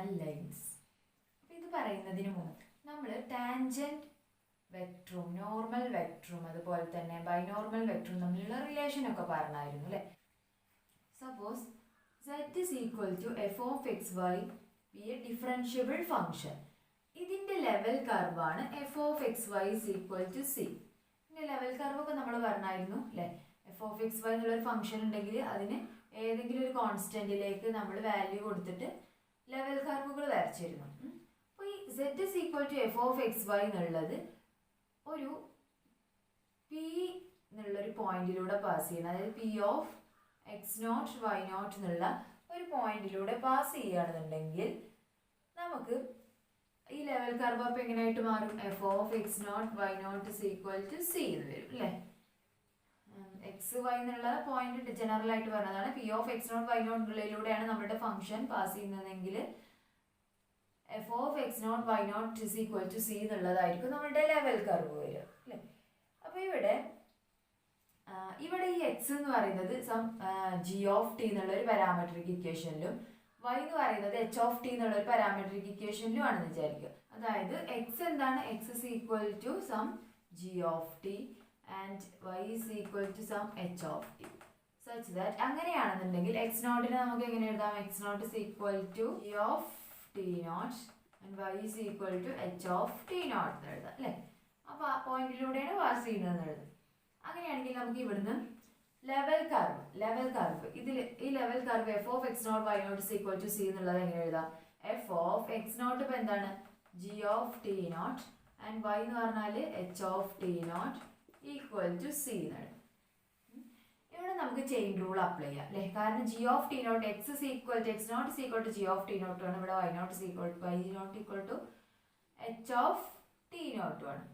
Normal lines. ഇത് പറയുന്നതിന് മുമ്പ് നമ്മൾ ടാൻജന്റ് വെക്ടറും നോർമൽ വെക്ടറും അതുപോലെ തന്നെ ബൈനോർമൽ വെക്ടറും തമ്മിലുള്ള റിലേഷൻ ഒക്കെ പറഞ്ഞായിരുന്നു അല്ലേ. Suppose z is equal to f of xy be a differentiable function. ഇതിന്റെ ലെവൽ കർവാണ് f of xy is equal to c. ഇതിന്റെ ലെവൽ കർവ് ഒക്കെ നമ്മൾ പറഞ്ഞായിരുന്നു അല്ലേ. f of xy എന്നുള്ളൊരു ഫംഗ്ഷൻ ഉണ്ടെങ്കിൽ അതിന് ഏതെങ്കിലും ഒരു കോൺസ്റ്റന്റിലേക്ക് നമ്മൾ വാല്യൂ കൊടുത്തിട്ട് ലെവൽ കർവുകൾ വരച്ചിരുന്നു. അപ്പോൾ ഈ z is equal to f of xy എന്നുള്ളത് ഒരു p എന്നുള്ളൊരു പോയിന്റിലൂടെ പാസ് ചെയ്യണം. അതായത് p of x0 y0 എന്നുള്ള ഒരു പോയിന്റിലൂടെ പാസ് ചെയ്യുകയാണെന്നുണ്ടെങ്കിൽ നമുക്ക് ഈ ലെവൽ കർവ് അപ്പോൾ എങ്ങനെയായിട്ട് മാറും? f of x0 y0 is equal to c എന്ന് വരും അല്ലേ. എക്സ് വൈ എന്നുള്ള പോയിന്റ് ജനറൽ ആയിട്ട് പറഞ്ഞതാണ്. p of x0 y0 ഉള്ളിലൂടെയാണ് നമ്മുടെ ഫംഗ്ഷൻ പാസ് ചെയ്യുന്നതെങ്കിൽ f of x0 y0 is equal to c എന്നുള്ളതായിരിക്കും നമ്മുടെ ലെവൽ കർവ് വരിക അല്ലേ. അപ്പോൾ ഇവിടെ ഈ എക്സ് എന്ന് പറയുന്നത് ജി ഓഫ് ടി എന്നുള്ള ഒരു പാരാമെട്രിക് ഇക്വേഷനിലും y എന്ന് പറയുന്നത് h ഓഫ് ടി എന്നുള്ള ഒരു പാരാമെട്രിക് ഇക്വേഷനിലും ആണെന്ന് വിചാരിക്കുക. അതായത് എക്സ് എന്താണ്? X is equal to some g of t and y is equal to some h of t such that അങ്ങനെയാണെന്നുണ്ടെങ്കിൽ x നോട്ടിനെ നമുക്ക് എങ്ങനെ എഴുതാം? x naught is equal to g of t naught and y is equal to h of t naught എന്ന് എഴുതാം അല്ലേ. അപ്പോൾ ആ പോയിന്റിലൂടെയാണ് പാസ് ചെയ്യുന്നതെന്ന് എഴുതാം. അങ്ങനെയാണെങ്കിൽ നമുക്ക് ഇവിടുന്ന് ലെവൽ കർവ് ഇതിൽ ഈ level curve f of x0 y0 is equal to c എന്നുള്ളത് എങ്ങനെ എഴുതാം? f of x0 ഇപ്പം എന്താണ്? g of t naught and y എന്ന് പറഞ്ഞാൽ h of t naught equal to c എന്നാണ്. ഇവിടെ നമുക്ക് ചെയിൻ റൂൾ അപ്ലൈ ചെയ്യാം അല്ലേ. കാരണം g of t naught x is equal to x0 is equal to g of t naught ആണ്. ഇവിടെ y0 is equal to y0 equal to h of t naught ആണ്.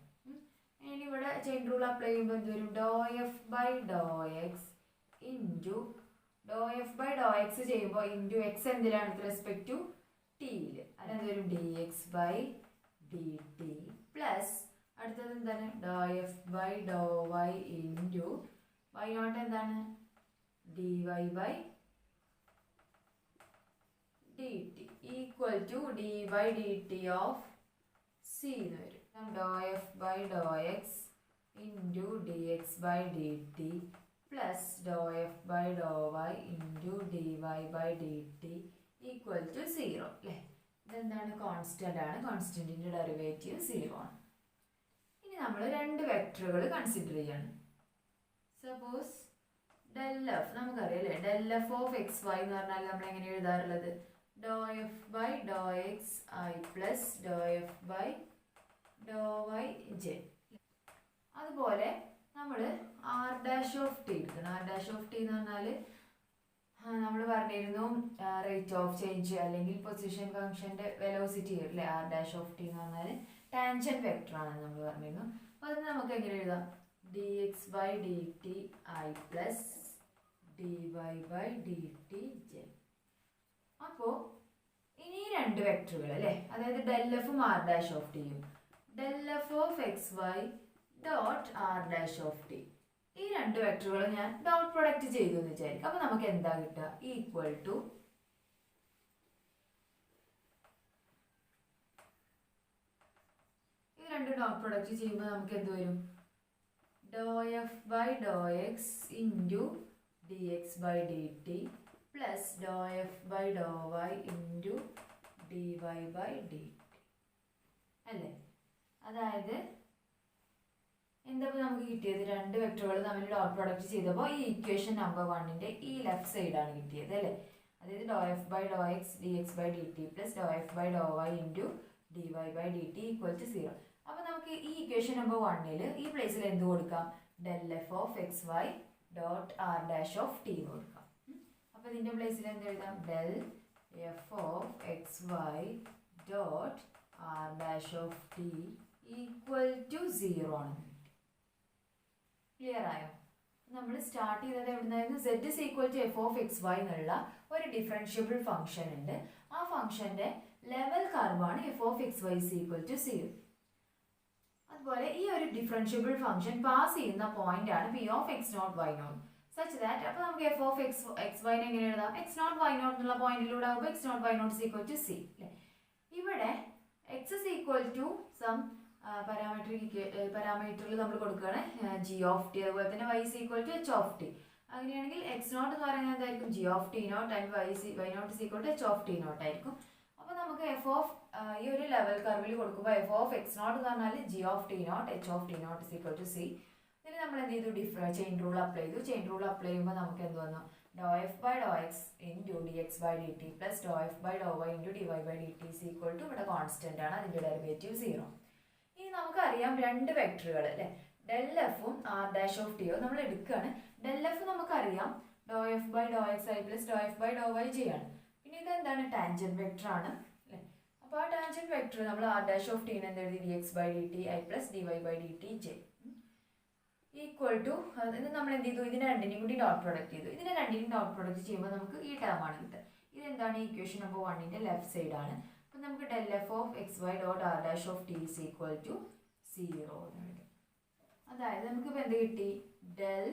ഇനി ഇവിടെ ചെയിൻ റൂൾ അപ്ലൈ ചെയ്യുമ്പോൾ എന്ത് വരും? Doh f by doh x into doh f by doh x ചെയ്യുമ്പോൾ into x എന്തിലാണ്? വിത്ത് റെസ്പെക്ട് ടു ടിയിൽ. അതെന്ത് വരും? D X by D t plus അടുത്തത് എന്താണ്? Doh f by Dr Y into y naught എന്താണ്? D Y by D T equal to d by D t of c എന്ന് വരും. Doh f by doh x into d X by D t plus doh f by Dr Y into D Y by D T equal to 0 അല്ലേ. ഇതെന്താണ്? Constant ആണ്. കോൺസ്റ്റന്റിന്റെ derivative 0 ആണ്. ഇനി നമ്മൾ രണ്ട് വെക്ടറുകൾ കൺസിഡർ ചെയ്യണം. സപ്പോസ് ഡെൽ എഫ് നമുക്കറിയാം അല്ലേ. Del F of X y എന്ന് പറഞ്ഞാൽ നമ്മൾ എങ്ങനെ എഴുതാറുള്ളത്? Doh f by doh x i plus doh f by Dr y j. അതുപോലെ നമ്മൾ ആർ ഡാഷ് ഓഫ് ടി എടുക്കണം. ആർ ഡാഷ് ഓഫ് ടി എന്ന് പറഞ്ഞാൽ നമ്മൾ പറഞ്ഞിരുന്നു റേറ്റ് ഓഫ് ചേഞ്ച് അല്ലെങ്കിൽ പൊസിഷൻ ഫംഗ്ഷൻ്റെ വെലോസിറ്റി അല്ലേ. ആർ ഡാഷ് ഓഫ് ടി എന്ന് പറഞ്ഞാൽ ടാൻജന്റ് വെക്ടർ ആണെന്ന് നമ്മൾ പറഞ്ഞിരുന്നു. അപ്പോൾ അതിന് നമുക്ക് എങ്ങനെ എഴുതാം? D X by D T I plus D Y by D T J. അപ്പോൾ ഇനി രണ്ട് വെക്ടറുകൾ അല്ലേ. അതായത് ഡെൽ എഫും ആർ ഡാഷ് ഓഫ് ടിയും del F of X Y dot R dash of T. ഈ രണ്ട് വെക്ടറുകളും ഞാൻ ഡോട്ട് പ്രൊഡക്റ്റ് ചെയ്തു എന്ന് വിചാരിക്കും. അപ്പോൾ നമുക്ക് എന്താ കിട്ടുക? ഈക്വൽ ടു ഈ രണ്ട് ഡോട്ട് പ്രൊഡക്റ്റ് ചെയ്യുമ്പോൾ നമുക്ക് എന്ത് വരും? Doh f by doh x into d X by D t plus doh f by Dr Y into D Y by D t അല്ലേ. അതായത് എന്താ നമുക്ക് കിട്ടിയത്? രണ്ട് വെക്ടറുകൾ തമ്മിൽ ഡോട്ട് പ്രൊഡക്റ്റ് ചെയ്തപ്പോൾ ഈ ഇക്വേഷൻ നമ്പർ 1ന്റെ ഈ ലെഫ്റ്റ് സൈഡാണ് കിട്ടിയത് അല്ലേ. അതായത് doh f by doh x d X by D t plus doh f by Dr Y into D Y by D T equal to 0. അപ്പോൾ നമുക്ക് ഈ ഇക്വേഷൻ നമ്പർ 1ൽ ഈ പ്ലേസിൽ എന്ത് കൊടുക്കാം? Del F of X Y dot R dash of T എന്ന് കൊടുക്കാം. അപ്പോൾ ഇതിൻ്റെ പ്ലേസിൽ എന്ത് എഴുതാം? Del F of X Y dot R dash of T equal to 0 ആണ്. ക്ലിയർ ആയോ? നമ്മൾ സ്റ്റാർട്ട് ചെയ്തത് എവിടുന്നായിരുന്നു? z is equal to f of xy എന്നുള്ള ഒരു ഡിഫറൻഷ്യബിൾ ഫംഗ്ഷൻ ഉണ്ട്. ആ ഫംഗ്ഷന്റെ ലെവൽ കർവാണ് f of xy is equal to 0. അതുപോലെ ഈ ഒരു ഡിഫറൻഷ്യബിൾ ഫംഗ്ഷൻ പാസ് ചെയ്യുന്ന പോയിന്റ് ആണ് p of x0 y0. Such that അപ്പോൾ നമുക്ക് എഫ് ഓഫ് എക്സ് വൈനെ എങ്ങനെ എഴുതാം, എക്സ് നോട്ട് വൈ നോട്ട് എന്നുള്ള പോയിന്റിലൂടെ ആകുമ്പോൾ x naught Y naught is equal to c അല്ലേ. ഇവിടെ x is equal to some പാരാമീറ്ററിൽ നമ്മൾ കൊടുക്കുകയാണ് ജി ഓഫ് ടി, അതുപോലെ തന്നെ y is equal to h of t. അങ്ങനെയാണെങ്കിൽ എക്സ് നോട്ട് എന്ന് പറയുന്നത് എന്തായിരിക്കും, g of t naught, and y naught is equal to h of t naught ആയിരിക്കും. അപ്പോൾ നമുക്ക് എഫ് ഓഫ് ഈ ഒരു ലെവൽ കർവിൽ കൊടുക്കുമ്പോൾ എഫ് ഓഫ് എക്സ് നോട്ട് എന്ന് പറഞ്ഞാൽ g of t naught h of t naught is equal to c. ഇതിൽ നമ്മൾ എന്ത് ചെയ്തു, ചെയിൻ റൂൾ അപ്ലൈ ചെയ്തു. ചെയിൻ റൂൾ അപ്ലൈ ചെയ്യുമ്പോൾ നമുക്ക് എന്ത് വന്നു, doh f by doh x into d X by D t plus doh f by Dr Y into D Y by D t is equal to, ഇവിടെ constant ആണ്, അതിൻ്റെ derivative 0. ഇനി നമുക്കറിയാം രണ്ട് വെക്ടറുകൾ അല്ലേ, ഡെൽ എഫും ആർ ഡാഷ് ഓഫ് ടിയോ നമ്മൾ എടുക്കുകയാണ്. ഡെൽ എഫ് നമുക്കറിയാം doh f by doh x i plus doh f by Dr y j ആണ്. പിന്നെ ഇതെന്താണ്, ടാൻജന്റ് വെക്ടർ ആണ് അല്ലേ. അപ്പോൾ ആ ടാൻജന്റ് വെക്ടർ നമ്മൾ ആർ ഡാഷ് ഓഫ് ടീനെ എന്ത് എഴുതി, d X by D T I plus D Y by D T j equal to, ഇത് നമ്മൾ എന്ത് ചെയ്തു, ഇതിനെ രണ്ടിനെയും കൂടി ഡോട്ട് പ്രൊഡക്റ്റ് ചെയ്തു. ഇതിനെ രണ്ടിനെയും ഡോട്ട് പ്രൊഡക്റ്റ് ചെയ്യുമ്പോൾ നമുക്ക് ഈ ടേം ആണ് കിട്ടുക. ഇതെന്താണ്, ഇക്വേഷൻ നമ്പർ 1ന്റെ ലെഫ്റ്റ് സൈഡ് ആണ്. അപ്പം നമുക്ക് del F of X Y dot R dash of T is equal to 0 എന്ന് കിട്ടും. അതായത് നമുക്കിപ്പോൾ എന്ത് കിട്ടി, del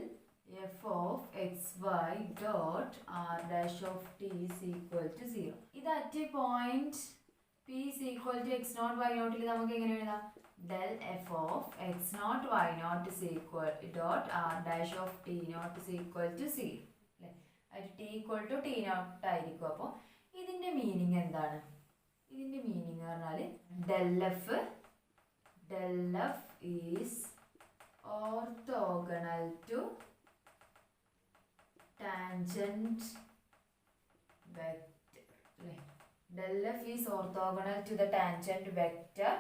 F of X Y dot R dash of T is equal to 0. ഇത് at point P is equal to X naught Y നോട്ടിൽ നമുക്ക് എങ്ങനെ എഴുതാം, del f of x naught y naught is equal dot r dash of t naught is equal to 0 അല്ലേ. അത് t equal to t naught ആയിരിക്കും. അപ്പോൾ ഇതിൻ്റെ meaning എന്താണ്, ഇതിൻ്റെ മീനിങ് പറഞ്ഞാൽ del f is orthogonal to tangent vector അല്ലേ. del f is orthogonal to the tangent vector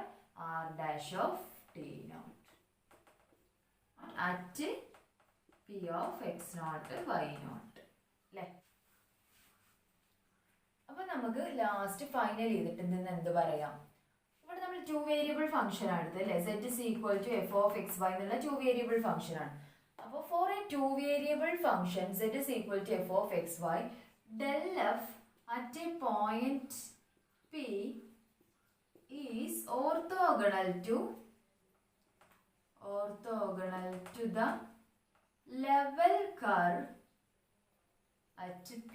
r dash of t naught at p of x naught y naught അല്ലേ. അപ്പോൾ നമുക്ക് ലാസ്റ്റ് ഫൈനൽ ചെയ്തിട്ട് നിന്ന് എന്ത് പറയാം, ഇവിടെ നമ്മൾ 2 വേരിയബിൾ ഫംഗ്ഷൻ ആണ് എടുത്തത് അല്ലേ. z is equal to f of x y എന്നുള്ള 2 വേരിയബിൾ ഫംഗ്ഷൻ ആണ്. അപ്പോൾ for a 2 variable function z is equal to f of x y, del f at a point p is orthogonal to the level curve at p.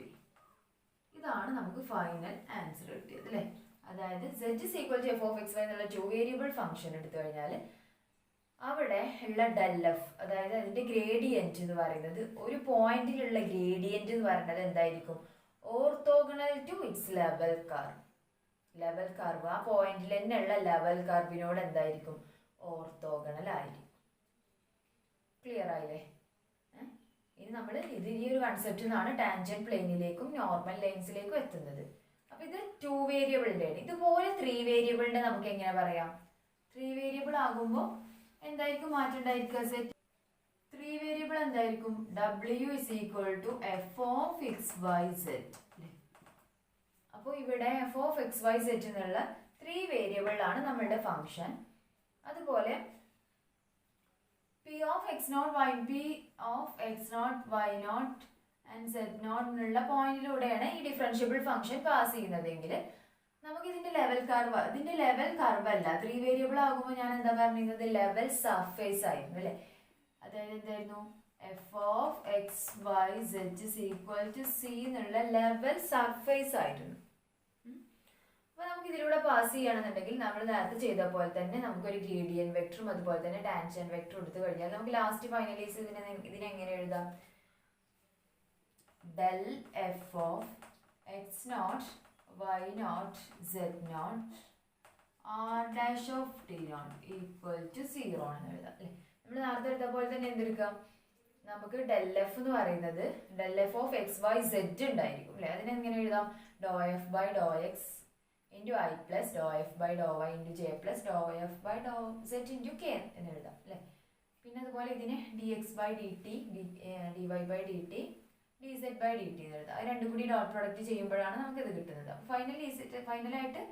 ഇതാണ് നമുക്ക് final answer കിട്ടിയത് അല്ലേ. അതായത് z is equal to f of x y എന്നുള്ള 2 variable function എടുത്തു കഴിഞ്ഞാൽ അവിടെ ഉള്ള ഡെൽ എഫ്, അതായത് അതിൻ്റെ ഗ്രേഡിയൻറ്റ് എന്ന് പറയുന്നത്, ഒരു പോയിന്റിലുള്ള ഗ്രേഡിയൻറ്റ് എന്ന് പറയുന്നത് എന്തായിരിക്കും, orthogonal to its level curve. Level curve ആ പോയിന്റിൽ തന്നെ ഉള്ള ലെവൽ കർവിനോട് എന്തായിരിക്കും, ഓർത്തോഗണൽ ആയിരിക്കും. ക്ലിയർ ആയില്ലേ. ഇനി നമ്മൾ ഈ ഒരു കൺസെപ്റ്റിൽ നിന്നാണ് ടാൻജന്റ് പ്ലെയിനിലേക്കും നോർമൽ ലൈൻസിലേക്കും എത്തുന്നത്. അപ്പൊ ഇത് 2 വേരിയബിളിൻ്റെ ആണ്. ഇതുപോലെ 3 വേരിയബിളിന്റെ നമുക്ക് എങ്ങനെ പറയാം, 3 വേരിയബിൾ ആകുമ്പോൾ എന്തായിരിക്കും മാറ്റം ഉണ്ടായിരിക്കുക, സെറ്റ് 3 വേരിയബിൾ എന്തായിരിക്കും, w is equal to f of x y z. അപ്പോൾ ഇവിടെ f of x y z എന്നുള്ള 3 വേരിയബിൾ ആണ് നമ്മളുടെ ഫംഗ്ഷൻ. അതുപോലെ p of x naught y, p of x naught y naught and z naught എന്നുള്ള പോയിന്റിലൂടെയാണ് ഈ differentiable function pass ചെയ്യുന്നതെങ്കിൽ നമുക്ക് ഇതിന്റെ ലെവൽ കർവ്, ഇതിന്റെ ലെവൽ കർവ് അല്ല, 3 വേരിയബിൾ ആകുമ്പോൾ ഞാൻ എന്താ പറഞ്ഞിരുന്നത്, ലെവൽ സർഫേസ് ആയിരുന്നു അല്ലേ. അതായത് എന്തായിരുന്നു, f of x y z is equal to c എന്നുള്ള ലെവൽ സർഫേസ് ആയിരുന്നു. അപ്പോൾ നമുക്ക് ഇതിലൂടെ പാസ് ചെയ്യുകയാണെന്നുണ്ടെങ്കിൽ നമ്മൾ നേരത്തെ ചെയ്ത പോലെ തന്നെ നമുക്കൊരു ഗ്രേഡിയൻ വെക്ടറും അതുപോലെ തന്നെ ടാൻജന്റ് വെക്ടറും എടുത്തു കഴിഞ്ഞാൽ നമുക്ക് ലാസ്റ്റ് ഫൈനലൈസ് ഇതിനെങ്ങനെ എഴുതാം, del f of x naught y naught z naught r dash of t naught equal to 0 ആണെന്ന് എഴുതാം അല്ലേ. നമ്മൾ നേരത്തെ എടുത്ത പോലെ തന്നെ എന്തെടുക്കാം, നമുക്ക് del f എന്ന് പറയുന്നത് del f of x y z ഉണ്ടായിരിക്കും അല്ലേ. അതിനെങ്ങനെ എഴുതാം, doh f by doh x into i plus doh f by Dr Y into j plus doh f by doh z into k എന്ന് എഴുതാം അല്ലേ. പിന്നെ അതുപോലെ ഇതിനെ d X by D t d Y by D t d z by D t എന്ന് എഴുതാം. അത് രണ്ടും കൂടി ഡോട്ട് പ്രൊഡക്റ്റ് ചെയ്യുമ്പോഴാണ് നമുക്ക് ഇത് കിട്ടുന്നത്. ഫൈനലായിട്ട്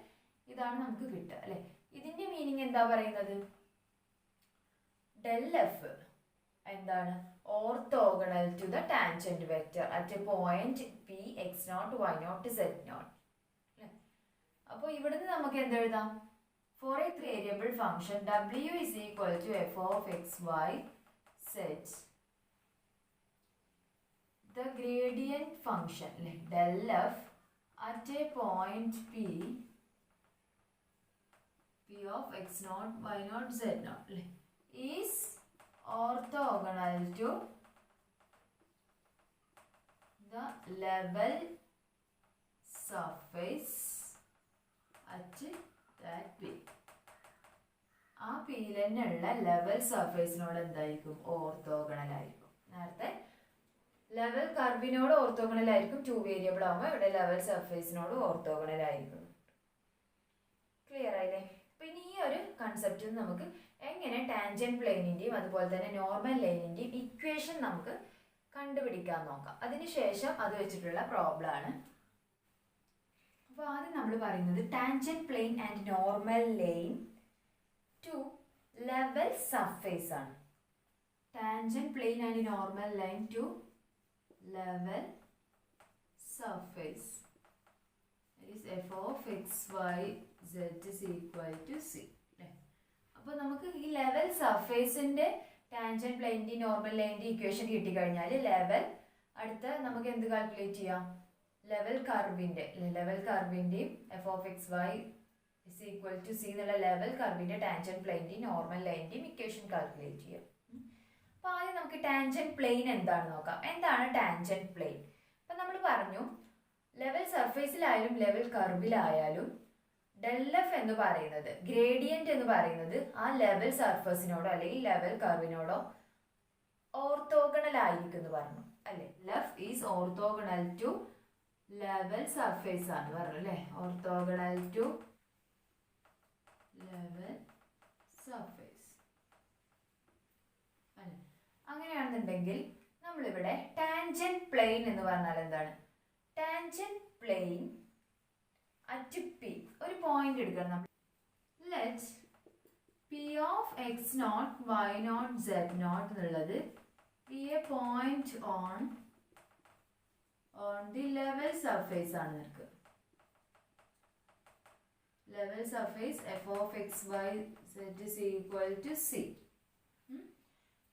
ഇതാണ് നമുക്ക് കിട്ടുക അല്ലേ. ഇതിൻ്റെ മീനിങ് എന്താ പറയുന്നത്, ഡെൽ എഫ് എന്താണ്, orthogonal to the tangent vector at a point p x naught Y naught z naught. അപ്പോൾ ഇവിടുന്ന് നമുക്ക് എന്തെഴുതാം, for a variable function w is equal to f of x y set the gradient function like del f at a point p of x naught y naught z naught is orthogonal to the level surface at that p. ആ പിയിൽ തന്നെയുള്ള level സർഫേസിനോട് എന്തായിരിക്കും? Orthogonal ആയിരിക്കും. നേരത്തെ level കർവിനോട് orthogonal ആയിരിക്കും, 2 variable ആകുമ്പോൾ ഇവിടെ level സർഫേസിനോട് orthogonal ആയിരിക്കും. ക്ലിയർ ആയില്ലേ? അപ്പൊ ഇനി ഈ ഒരു കൺസെപ്റ്റിൽ നമുക്ക് എങ്ങനെ ടാൻജന്റ് പ്ലെയിനിന്റെയും അതുപോലെ തന്നെ നോർമൽ ലൈനിന്റെയും ഇക്വേഷൻ നമുക്ക് കണ്ടുപിടിക്കാൻ നോക്കാം. അതിനുശേഷം അത് വെച്ചിട്ടുള്ള പ്രോബ്ലം ആണ്. അപ്പോൾ ആദ്യം നമ്മൾ പറയുന്നത് tangent plane and normal line to level surface ആണ്. Tangent plane and normal line to level surface is f of x y z is equal to c. അപ്പോൾ നമുക്ക് ഈ ലെവൽ സർഫേസിന്റെ ടാൻജന്റ് പ്ലെയിനിന്റെ നോർമൽ ലൈനിന്റെ ഇക്വേഷൻ കിട്ടിക്കഴിഞ്ഞാൽ ലെവൽ അടുത്ത നമുക്ക് എന്ത് കാൽക്കുലേറ്റ് ചെയ്യാം? ലെവൽ കർവിന്റെയും f of X y is equal to c എന്നുള്ള ലെവൽ കർവിന്റെ ടാൻജന്റ് പ്ലെയിനിന്റെയും നോർമൽ ലൈനിന്റെയും ഇക്വേഷൻ കാൽക്കുലേറ്റ് ചെയ്യാം. അപ്പോൾ ആദ്യം നമുക്ക് ടാൻജന്റ് പ്ലെയിൻ എന്താണെന്ന് നോക്കാം. എന്താണ് ടാൻജന്റ് പ്ലെയിൻ? അപ്പം നമ്മൾ പറഞ്ഞു ലെവൽ സർഫേസിലായാലും ലെവൽ കർവിലായാലും ഡെൽ എഫ് എന്ന് പറയുന്നത് ഗ്രേഡിയന്റ് എന്ന് പറയുന്നത് ആ ലെവൽ സർഫേസിനോടോ അല്ലെങ്കിൽ ലെവൽ കർവിനോടോ ഓർത്തോഗണൽ ആയിരിക്കും എന്ന് പറഞ്ഞു അല്ലേ? Left is orthogonal to level surface ആണ് പറഞ്ഞു അല്ലേ? ഓർത്തോഗണൽ ടു ലെവൽ സർഫേസ് അല്ലേ? അങ്ങനെയാണെന്നുണ്ടെങ്കിൽ നമ്മളിവിടെ ടാൻജന്റ് പ്ലെയിൻ എന്ന് പറഞ്ഞാൽ എന്താണ്? ടാൻജന്റ് പ്ലെയിൻ അറ്റ് പി ഒരു പോയിന്റ് എടുക്കണം നമ്മൾ. Let p of X naught Y naught Z naught എന്നുള്ളത് be a point on the level surface ആണ് നിൽക്കുക. Level surface f of X Y z is equal to c.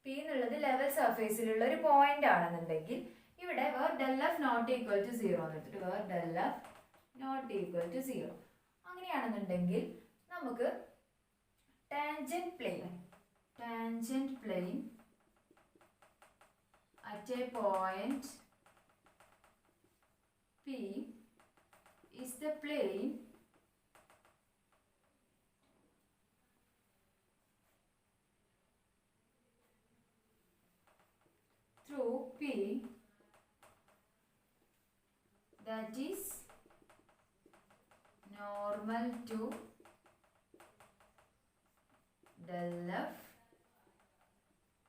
P എന്നുള്ളത് level സർഫേസിലുള്ള ഒരു point ആണെന്നുണ്ടെങ്കിൽ ഇവിടെ where del f naught equal to 0 എന്ന് എടുത്തിട്ട് where del f naught equal to 0 അങ്ങനെയാണെന്നുണ്ടെങ്കിൽ നമുക്ക് tangent plane at a point P is the plane through P that is normal to del F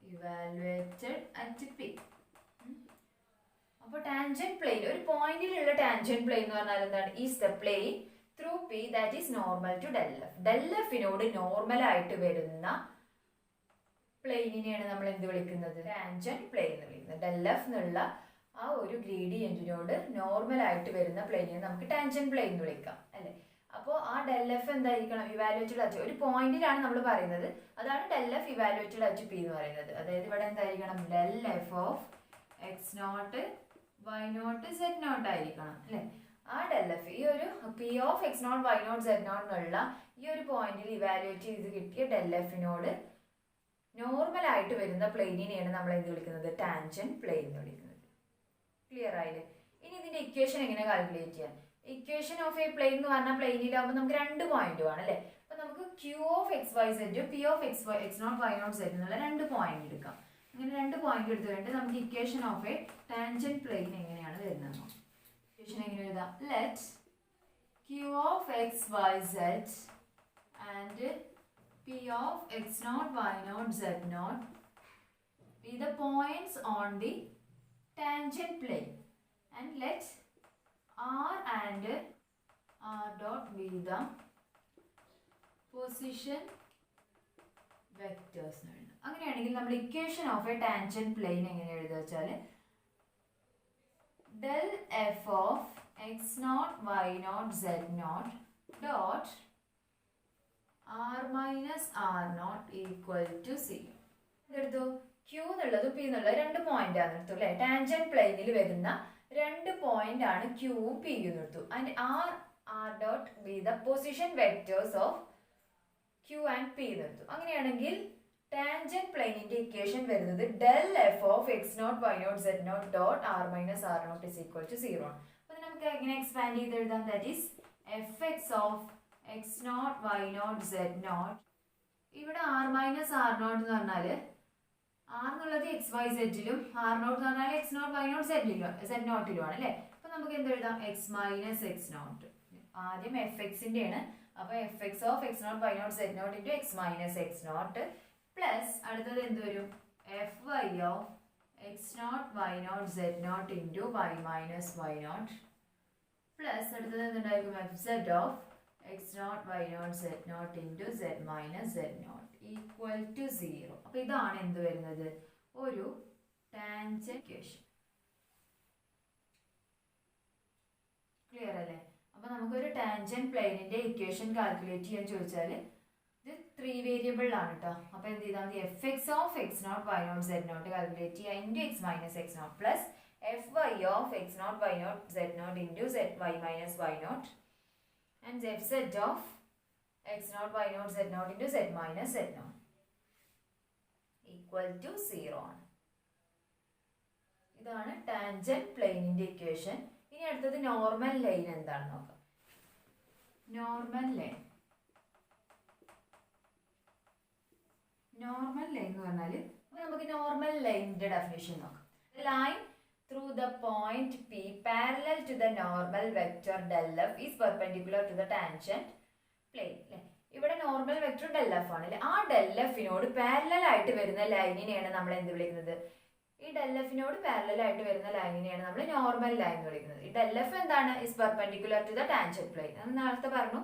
evaluated at P. അപ്പോൾ tangent plane ഒരു പോയിന്റിലുള്ള tangent plane എന്ന് പറഞ്ഞാൽ എന്താണ്? Is the plane through p that is normal to del f. Del എഫിനോട് normal ആയിട്ട് വരുന്ന പ്ലെയിനിനെയാണ് നമ്മൾ എന്ത് വിളിക്കുന്നത്? ടാൻജന്റ് പ്ലെയിൻ എന്ന് വിളിക്കുന്നത്. ഡെൽ എഫ് എന്നുള്ള ആ ഒരു ഗ്രേഡിയന്റിനോട് നോർമൽ ആയിട്ട് വരുന്ന പ്ലെയിനിനെ നമുക്ക് ടാൻജന്റ് പ്ലെയിൻ എന്ന് വിളിക്കാം അല്ലെ? അപ്പോൾ ആ ഡെൽ എഫ് എന്തായിരിക്കണം? ഇവാലുവേറ്റഡ് അറ്റ് ഒരു പോയിന്റിലാണ് നമ്മൾ പറയുന്നത്. അതാണ് del F evaluated at P എന്ന് പറയുന്നത്. അതായത് ഇവിടെ എന്തായിരിക്കണം? Del F of X naught Y naught Z naught ആയിരിക്കണം അല്ലെ? ആ ഡെൽ എഫ് ഈ ഒരു P of X naught Y naught Z naught എന്നുള്ള ഈ ഒരു പോയിന്റിൽ ഇവാലുവേറ്റ് ചെയ്ത് കിട്ടിയ ഡെൽ എഫിനോട് നോർമൽ ആയിട്ട് വരുന്ന പ്ലെയിനിനെയാണ് നമ്മൾ എന്ത് വിളിക്കുന്നത്? ടാൻജന്റ് പ്ലെയിൻ എന്ന് വിളിക്കുന്നത്. ക്ലിയർ ആയില്ലേ? ഇനി ഇതിന്റെ ഇക്വേഷൻ എങ്ങനെ കാൽക്കുലേറ്റ് ചെയ്യാം? ഇക്വേഷൻ ഓഫ് എ പ്ലെയിൻ എന്ന് പറഞ്ഞാൽ പ്ലെയിനിലാവുമ്പോൾ നമുക്ക് 2 പോയിന്റ് ആണ് അല്ലെ? അപ്പൊ നമുക്ക് Q of X Y Z P of X naught Y naught Z naught 2 point എടുക്കാം. അങ്ങനെ 2 പോയിന്റ് എടുത്തു കഴിഞ്ഞിട്ട് നമുക്ക് equation of a tangent plane എങ്ങനെയാണ് വരുന്നത്? ഇക്വേഷൻ എങ്ങനെ എഴുതാം? Let Q of X Y Z and P of X naught Y naught Z naught be the points on the tangent plane, and let r and r dot be the position vectors. അങ്ങനെയാണെങ്കിൽ നമ്മൾ equation of a tangent plane എങ്ങനെ എഴുതുക വെച്ചാൽ del F of X naught Y naught Z naught dot R minus R naught equal to c. ഇതെടുത്തു q എന്നുള്ളത് p എന്നുള്ളത് 2 point ആണ് എടുത്തു അല്ലെ. ടാൻജന്റ് പ്ലെയിനിൽ വരുന്ന 2 പോയിന്റ് ആണ് ക്യൂവും പിയും എടുത്തു. And R dot be the position vectors of Q and P എടുത്തു. അങ്ങനെയാണെങ്കിൽ ടാൻജന്റ് പ്ലെയിനിന്റെ ഇക്വേഷൻ വരുന്നത് del F of X naught Y naught Z naught dot R minus R naught is equal to 0 ആണ്. അപ്പൊ നമുക്ക് എങ്ങനെ എക്സ്പാൻഡ് ചെയ്ത് എഴുതാം? That is F X of X naught Y naught Z naught. ഇവിടെ R minus R naught എന്ന് പറഞ്ഞാൽ R എന്നുള്ളത് എക്സ് വൈ സെഡിലും ആർ നോട്ട് എന്ന് പറഞ്ഞാൽ x naught Y naught z നോട്ടിലും ആണ് അല്ലേ. അപ്പൊ നമുക്ക് എന്ത് എഴുതാം? X minus x naught. ആദ്യം എഫ് എക്സിന്റെ ആണ്. അപ്പൊ f X of X naught Y naught Z naught into x minus x naught plus അടുത്തത് എന്ത് വരും? F y of X naught Y naught Z naught into y minus y naught plus അടുത്തത് എന്തുണ്ടായിരിക്കും? F z of X naught Y naught Z naught into z minus Z naught equal to 0. അപ്പൊ ഇതാണ് എന്ത് വരുന്നത്? ഒരു tangent equation. Clear അല്ലേ? അപ്പൊ നമുക്കൊരു ടാൻജന്റ് പ്ലെയിനിന്റെ ഇക്വേഷൻ കാൽക്കുലേറ്റ് ചെയ്യാൻ ചോദിച്ചാൽ ഇത് 3 വേരിയബിൾ ആണ് കേട്ടോ. അപ്പൊ എന്ത് ചെയ്താൽ മതി? F X of X naught Y naught Z naught calculate ചെയ്യുക into x minus x naught plus f y of X naught Y naught Z naught into z y minus y naught and f z of X naught Y naught Z naught into z minus Z naught equal to 0 ആണ്. ഇതാണ് tangent പ്ലെയിനിന്റെ equation. ഇനി അടുത്തത് normal line എന്താണെന്ന് നോക്കാം. Normal line എന്ന് പറഞ്ഞാൽ നമുക്ക് നോർമൽ ലൈനിന്റെ ഡെഫിനിഷൻ നോക്കാം. Line through the point P parallel to the normal vector del F is perpendicular to the tangent plane അല്ലേ. ഇവിടെ നോർമൽ വെക്ടർ ഡെൽ എഫ് ആണ് അല്ലെ. ആ ഡെൽ എഫിനോട് പാരലൽ ആയിട്ട് വരുന്ന ലൈനിനെയാണ് നമ്മൾ എന്ത് വിളിക്കുന്നത്? ഈ ഡെൽ എഫിനോട് പാരലൽ ആയിട്ട് വരുന്ന ലൈനിനെയാണ് നമ്മൾ നോർമൽ ലൈൻ എന്ന് വിളിക്കുന്നത്. ഈ ഡെൽ എഫ് എന്താണ്? Is perpendicular to the tangent plane. നമ്മൾ നേരത്തെ പറഞ്ഞു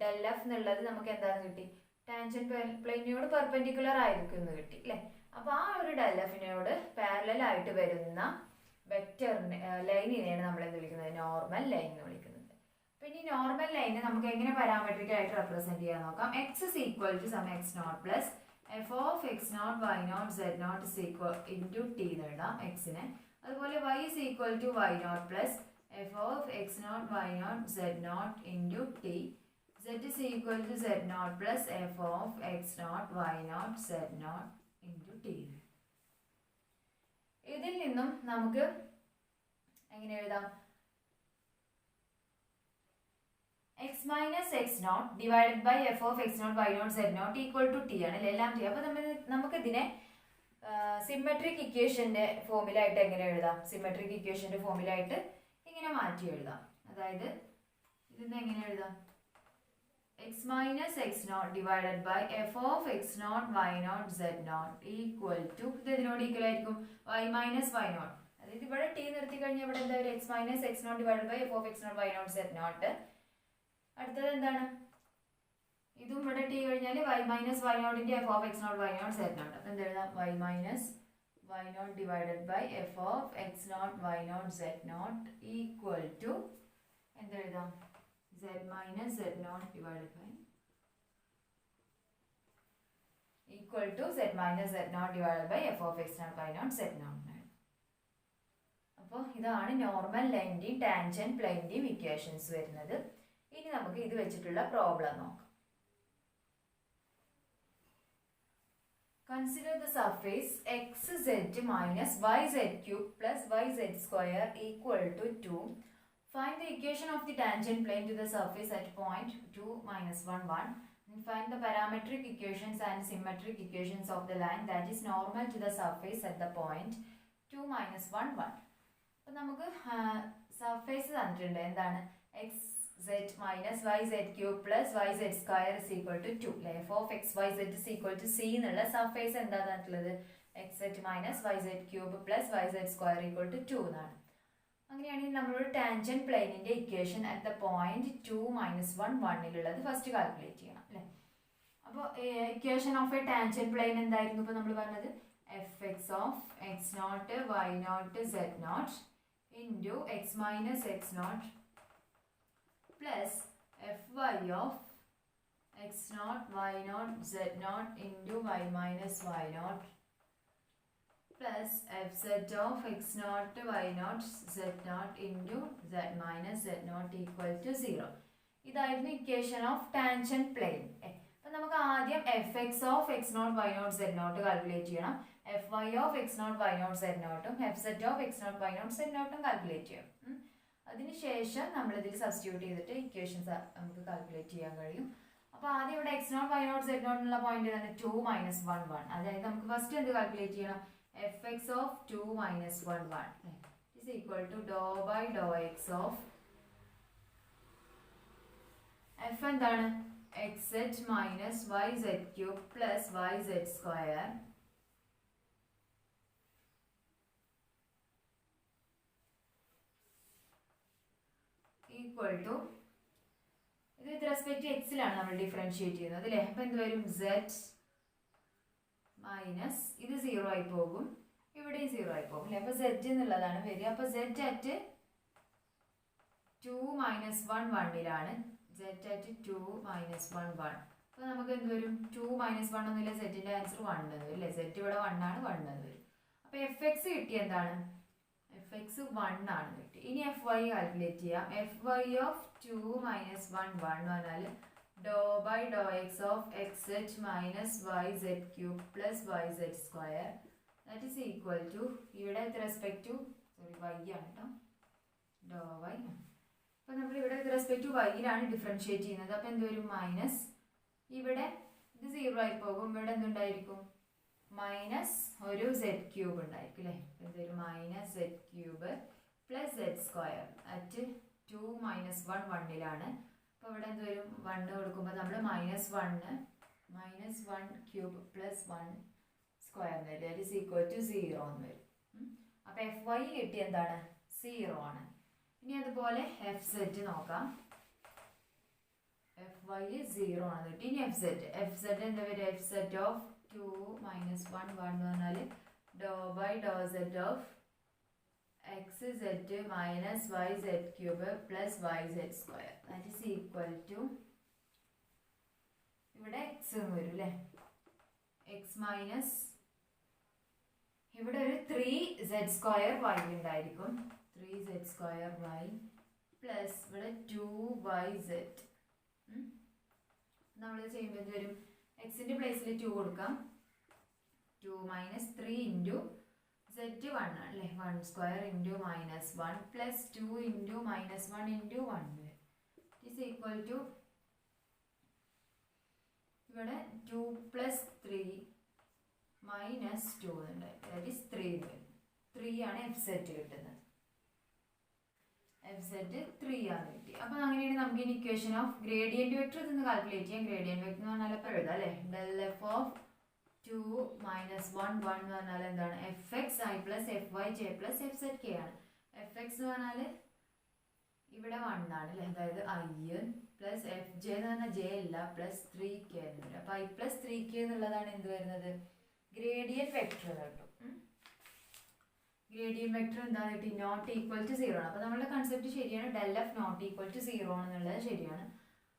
ഡെൽ എഫ് എന്നുള്ളത് നമുക്ക് എന്താണെന്ന് കിട്ടി? ടാൻജന്റ് പ്ലെയിനിനോട് പെർപെൻഡിക്കുലർ ആയിരിക്കും എന്ന് കിട്ടി അല്ലെ. അപ്പൊ ആ ഒരു ഡെൽ എഫിനോട് പാരലൽ ആയിട്ട് വരുന്ന വെക്ടറിനെ ലൈനിനെയാണ് നമ്മൾ എന്ത് വിളിക്കുന്നത്? നോർമൽ ലൈൻ എന്ന് വിളിക്കുന്നത്. പിന്നെ ഈ നോർമൽ ലൈനെ നമുക്ക് എങ്ങനെ പാരാമെട്രിക് ആയിട്ട് റെപ്രസെന്റ് ചെയ്യാൻ നോക്കാം. X is equal to sum x naught plus f of X naught Y naught Z naught is equal into t എന്ന് എഴുതാം എക്സിനെ. അതുപോലെ y is equal to y naught plus f of X naught Y naught Z naught into t. Z is equal to Z naught plus f of x naught y naught z naught into t. ഇതിൽ നിന്നും നമുക്ക് എങ്ങനെ എഴുതാം? x minus x naught divided by f of x naught y naught z naught equal to t ആണ് എല്ലാം ചെയ്യാം. അപ്പൊ നമുക്ക് ഇതിനെ സിമെട്രിക് ഇക്വേഷന്റെ ഫോമിലായിട്ട് എങ്ങനെ എഴുതാം? സിമെട്രിക് ഇക്വേഷന്റെ ഫോമിലായിട്ട് ഇങ്ങനെ മാറ്റി എഴുതാം. അതായത് ഇതിനെ എങ്ങനെ എഴുതാം? x minus x naught divided by f of x naught y naught z naught equal to ഇതിനോട് ഈക്വൽ ആയിരിക്കും y minus y naught. അതായത് ഇവിടെ t നിർത്തി കഴിഞ്ഞാൽ ഇവിടെ എന്താ? x minus x naught divided by f of x naught y naught z naught. അടുത്തത് എന്താണ്? ഇതും ഇവിടെ t കഴിഞ്ഞാൽ y minus y naught into f of x naught y naught z naught. അപ്പൊ എന്താ എഴുതാം? y minus y naught divided by f of x naught y naught z naught equal to എന്താ എഴുതാം? z minus z naught divided by equal to z minus z naught divided by f of x naught y naught z naught. അപ്പോൾ ഇതാണ് normal ലൈനിന്റെയും tangent പ്ലെയിനിന്റെയും equations വരുന്നത്. ഇനി നമുക്ക് ഇത് വെച്ചിട്ടുള്ള problem നോക്കാം. Consider the surface xz minus yz cube plus yz square equal to 2. Find the equation of the tangent plane to the surface at point 2 minus 1 1. And find the parametric equations and symmetric equations of the line that is normal to the surface at the point 2 minus 1 1. അപ്പോൾ നമുക്ക് surface തന്നിട്ടുണ്ട്. എന്താണ്? xz minus yz cube plus yz square is equal to 2. f of xyz is equal to c എന്നുള്ള surface എന്താ തന്നിട്ടുള്ളത്? xz minus yz cube plus yz square equal to 2 എന്നാണ്. അങ്ങനെയാണെങ്കിൽ നമ്മളൊരു ടാൻജന്റ് പ്ലെയിനിന്റെ equation at the point 2 minus 1 1ലുള്ളത് first calculate ചെയ്യണം അല്ലേ. അപ്പോൾ equation of a tangent plane എന്തായിരുന്നു ഇപ്പോൾ നമ്മൾ പറഞ്ഞത്? F X of X naught Y naught Z naught into x minus x naught plus f y of X naught Y naught Z naught into y minus y naught plus f z of X naught Y naught z naught into z minus Z naught equal to 0. ഇതായിരുന്നു equation of tangent plane. അപ്പം നമുക്ക് ആദ്യം f X of X naught Y naught Z naught calculate ചെയ്യണം. F y of X naught Y naught z നോട്ടും f z of X naught Y naught z നോട്ടും calculate ചെയ്യണം. അതിനുശേഷം നമ്മളിതിൽ substitute ചെയ്തിട്ട് ഇക്വേഷൻസ് നമുക്ക് കാൽക്കുലേറ്റ് ചെയ്യാൻ കഴിയും. അപ്പോൾ ആദ്യം ഇവിടെ x naught Y naught Z naught എന്നുള്ള പോയിന്റ് തന്നെ 2 - 1 1. അതായത് നമുക്ക് ഫസ്റ്റ് എന്ത് കാൽക്കുലേറ്റ് ചെയ്യണം? F X of 2 - 1 1 is equal to doh by doh x of f എന്താണ്? X z minus y z cube plus y z square equal to, ഇത് with respect എക്സിലാണ് നമ്മൾ differentiate ചെയ്യുന്നത് അല്ലേ? അപ്പം എന്ത് വരും? സെറ്റ് മൈനസ് ഇത് 0 ആയി പോകും, ഇവിടെയും 0 ആയി പോകും അല്ലേ? അപ്പോൾ സെറ്റ് എന്നുള്ളതാണ് വരിക. അപ്പോൾ സെറ്റ് അറ്റ് 2 - 1 1 സെറ്റ് അറ്റ് 2 - 1 1. അപ്പോൾ നമുക്ക് എന്ത് വരും? 2 - 1 ഒന്നുമില്ല, സെറ്റിൻ്റെ ആൻസർ 1 എന്ന് വരും അല്ലേ? സെറ്റ് ഇവിടെ 1 ആണ്, 1 എന്ന് വരും. അപ്പോൾ എഫ് എക്സ് കിട്ടി എന്താണ്? എഫ് എക്സ് 1 ആണ് കിട്ടി. ഇനി എഫ് വൈ കാൽക്കുലേറ്റ് ചെയ്യാം. എഫ് വൈ ഓഫ് 2 - 1 1 എന്ന് പറഞ്ഞാൽ doh by doh x of x z minus y z cube plus y z square that is equal to, ഇവിടെ വിത്ത് റെസ്പെക്ട് ടു വൈ ആണ് കേട്ടോ, ഡോ Y. അപ്പം നമ്മൾ ഇവിടെ വിത്ത് റെസ്പെക്ട് ടു വൈയിലാണ് ഡിഫറൻഷിയേറ്റ് ചെയ്യുന്നത്. അപ്പം എന്ത് വരും? മൈനസ് ഇവിടെ ഇത് 0 ആയി പോകും, ഇവിടെ എന്തുണ്ടായിരിക്കും? മൈനസ് ഒരു സെറ്റ് ക്യൂബ് ഉണ്ടായിരിക്കും അല്ലേ? എന്ത് വരും? Minus set cube plus set square at 2 - 1 1 അപ്പോൾ ഇവിടെ എന്ത് വരും? 1 കൊടുക്കുമ്പോൾ നമ്മൾ -1 ക്യൂബ് പ്ലസ് 1 സ്ക്വയർ എന്ന് വരും. ദാറ്റ് ഈസ് ഈക്വൽ ടു 0 എന്ന് വരും. അപ്പോൾ എഫ് വൈ കിട്ടി എന്താണ്? 0 ആണ്. ഇനി അതുപോലെ എഫ് സെറ്റ് നോക്കാം. എഫ് വൈ 0 ആണ് കിട്ടി. ഇനി എഫ് സെറ്റ് എന്താ വരിക? എഫ് സെറ്റ് ഓഫ് 2 - 1 1 എന്ന് പറഞ്ഞാൽ doh by doh z of x z minus y z cube plus y z square that is equal to, ഇവിടെ എക്സ് എന്ന് വരും അല്ലേ? എക്സ് മൈനസ് ഇവിടെ ഒരു 3z² y ഉണ്ടായിരിക്കും, 3z² y പ്ലസ് ഇവിടെ 2yz. നമ്മൾ ചെയ്യുമ്പോൾ എന്ത് വരും? എക്സിൻ്റെ പ്ലേസിൽ 2 കൊടുക്കാം. 2 - 3 ഇൻറ്റു z 1 ആണ് അല്ലേ? 1² into -1 plus 2 into -1 into 1 is equal to, ഇവിടെ 2 + 3 -2 ഉണ്ട്, ദാറ്റ് ഈസ് 3 വരും. 3 ആണ് എഫ് സെറ്റ് കിട്ടുന്നത്. എഫ് സെറ്റ് 3 ആണ് കിട്ടി. അപ്പോൾ അങ്ങനെയാണ് നമുക്ക് ഇനി ഇക്വേഷൻ ഓഫ് ഗ്രേഡിയൻറ്റ് വെക്ടർ ഇതൊന്ന് കാൽക്കുലേറ്റ് ചെയ്യാം. ഗ്രേഡിയൻറ്റ് വെക്ടർ എന്ന് പറഞ്ഞാൽ ഇപ്പോൾ എഴുതാം അല്ലേ? ഡെൽ എഫ് ഓഫ് 2 - 1 1 എന്ന് പറഞ്ഞാൽ എന്താണ്? F x i plus f y j plus f z k ആണ്. എഫ് എക്സ് എന്ന് പറഞ്ഞാൽ ഇവിടെ 1 ആണ് അല്ലേ? അതായത് ഐ പ്ലസ് എഫ് ജെ എന്ന് പറഞ്ഞാൽ ജെ അല്ല പ്ലസ് 3k എന്ന് വരും. അപ്പോൾ ഐ പ്ലസ് 3k എന്നുള്ളതാണ് എന്ത് വരുന്നത്? ഗ്രേഡിയൻറ്റ് വെക്ടർ കേട്ടോ. ഗ്രേഡിയൻറ്റ് വെക്ടർ എന്താ കിട്ടി? നോട്ട് ഈക്വൽ ടു 0 ആണ്. അപ്പോൾ നമ്മുടെ കൺസെപ്റ്റ് ശരിയാണ്, del f naught equal to 0 ആണെന്നുള്ളത് ശരിയാണ്.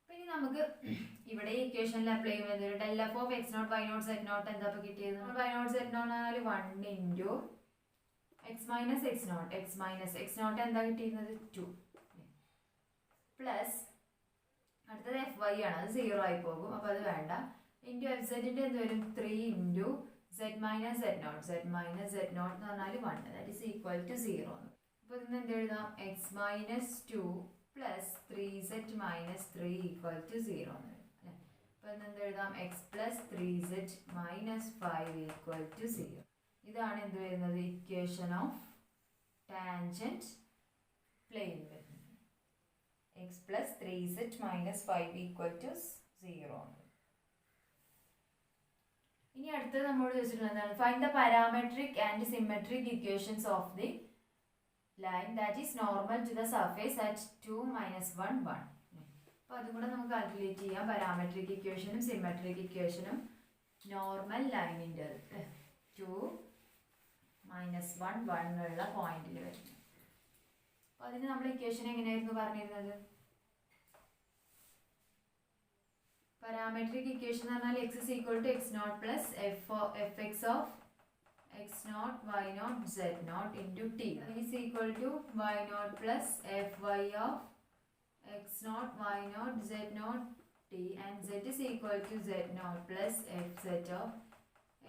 അപ്പോൾ ഇനി നമുക്ക് ഇവിടെ ഇക്വേഷനിൽ അപ്ലൈ ചെയ്യുന്നത് del F of X naught Y naught z naught എന്താ ഇപ്പോൾ കിട്ടിയത്? വൈ നോട്ട് സെറ്റ് നോട്ട് ആണെങ്കിൽ 1 into x minus x naught, x minus x naught എന്താ കിട്ടിയിരുന്നത്? 2 പ്ലസ് അടുത്തത് എഫ് വൈ ആണ്, അത് 0 ആയി പോകും, അപ്പോൾ അത് വേണ്ട. ഇൻറ്റു എഫ് സെറ്റിൻ്റെ എന്ത് വരും? 3 into z minus z naught, z minus z naught എന്ന് പറഞ്ഞാൽ 1 ദാറ്റ് ഈസ് ഈക്വൽ ടു 0. അപ്പോൾ ഇതിന് എന്ത് എഴുതാം? X minus 2 plus 3z minus 3 equal to 0 എന്ന് വരും അല്ലേ? അപ്പോൾ ഇതിന് എന്ത് എഴുതാം? X plus 3z minus 5 equal to 0. ഇതാണ് എന്ത് വരുന്നത്? ഇക്വേഷൻ ഓഫ് ടാൻജൻറ്റ് പ്ലെയിൻ വരുന്നത്. X plus 3z minus 5 equal to 0. ഇനി അടുത്തത് നമ്മളോട് ചോദിച്ചിട്ടുള്ളത് എന്താണ്? Find the parametric and symmetric equations of the line that is normal to the surface at 2 - 1 1. അപ്പോൾ അതും കൂടെ നമുക്ക് കാൽക്കുലേറ്റ് ചെയ്യാം. പാരാമെട്രിക് ഇക്വേഷനും സിമെട്രിക് ഇക്വേഷനും നോർമൽ ലൈനിൻ്റെ 2 - 1 1 ഉള്ള പോയിന്റിൽ വരുന്നത്. അപ്പോൾ അതിന് നമ്മൾ ഇക്വേഷൻ എങ്ങനെയായിരുന്നു പറഞ്ഞിരുന്നത്? പാരാമെട്രിക് ഇക്വേഷൻ എന്ന് പറഞ്ഞാൽ x is equal to X naught plus f X of x naught y naught z naught into t is equal to y naught plus fy of x naught y naught z naught t, and z is equal to z naught plus fz of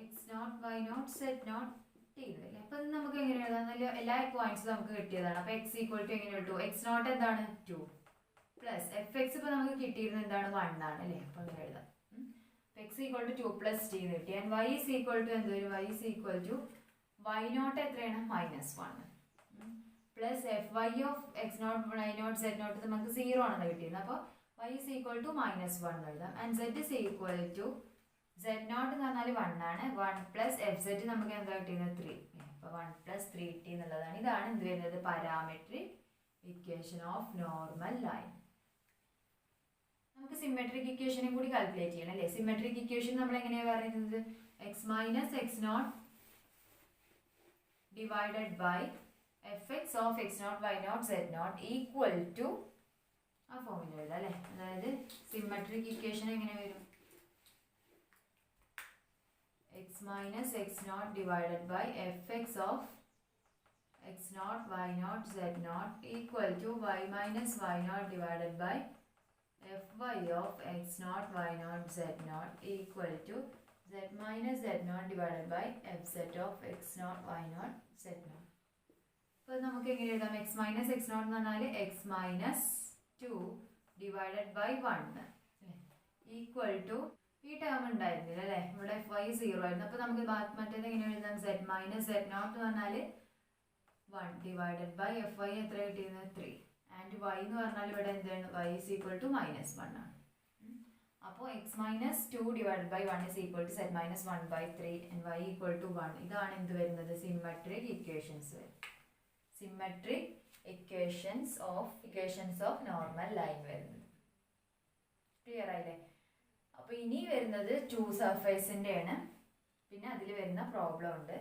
x naught y naught z naught t. അപ്പം നമുക്ക് എങ്ങനെ എഴുതാം? എല്ലാ പോയിന്റ്സും നമുക്ക് കിട്ടിയതാണ്. അപ്പോൾ x equal to എങ്ങനെ കിട്ടും? x naught എന്താണ് 2 പ്ലസ് എഫ് എക്സ് ഇപ്പോൾ നമുക്ക് കിട്ടിയിരുന്നത് എന്താണ് 1 ആണ് അല്ലേ? അപ്പോൾ അങ്ങനെ എഴുതാം. x equal to 2 plus t എന്ന് കിട്ടി. And y is equal to എന്ത് വരും? y is equal to y naught എത്രയാണ്? -1 plus f y of X naught Y naught Z naught നമുക്ക് 0 ആണെന്ന് കിട്ടിയിരുന്നത്. അപ്പോൾ y ഈസ് ഈക്വൽ ടു -1 എഴുതാം. And z is equal to z naught എന്ന് പറഞ്ഞാൽ 1 ആണ്. 1 പ്ലസ് എഫ് സെഡ് നമുക്ക് എന്താ കിട്ടിയിരുന്നത്? 3. അപ്പോൾ 1 പ്ലസ് 3t എന്നുള്ളതാണ്. ഇതാണ് എന്ത് വരുന്നത്? Parametric equation of normal line. നമുക്ക് സിമെട്രിക് ഇക്വേഷനും കൂടി കാൽക്കുലേറ്റ് ചെയ്യണം അല്ലേ? സിമെട്രിക് ഇക്വേഷൻ നമ്മൾ എങ്ങനെയാണ് പറയുന്നത്? X minus x naught divided by f X of X naught Y naught Z naught equal to ആ ഫോമിൽ എഴുതാം അല്ലേ? അതായത് സിമെട്രിക് ഇക്വേഷൻ എങ്ങനെ വരും? X minus x naught divided by f X of X naught Y naught Z naught equal to y minus y naught divided by fy of x naught y naught z naught equal to z minus z naught divided by fz of x naught y naught z naught. അപ്പോൾ നമുക്ക് എങ്ങനെ എഴുതാം? x minus x naught എന്ന് പറഞ്ഞാൽ x minus 2 divided by 1 equal to ഈ term ഉണ്ടായിരുന്നില്ല അല്ലേ? ഇവിടെ fy 0 ആയിരുന്നു. അപ്പോൾ നമുക്ക് മറ്റേത് എങ്ങനെ എഴുതാം? z minus z naught എന്ന് പറഞ്ഞാൽ 1 divided by fy എത്ര കിട്ടിയിരുന്നത്? 3. ആൻഡ് y എന്ന് പറഞ്ഞാൽ ഇവിടെ എന്താണ്? y is equal to -1 ആണ്. അപ്പോൾ x minus 2 divided by 1 is equal to z minus 1 by 3 and y equal to 1. ഇതാണ് എന്ത് വരുന്നത്? Symmetric equations. Symmetric equations of normal line വരുന്നത്. ക്ലിയർ ആയില്ലേ? അപ്പോൾ ഇനി വരുന്നത് 2 സർഫേസിൻ്റെ ആണ്. പിന്നെ അതിൽ വരുന്ന പ്രോബ്ലം ഉണ്ട്.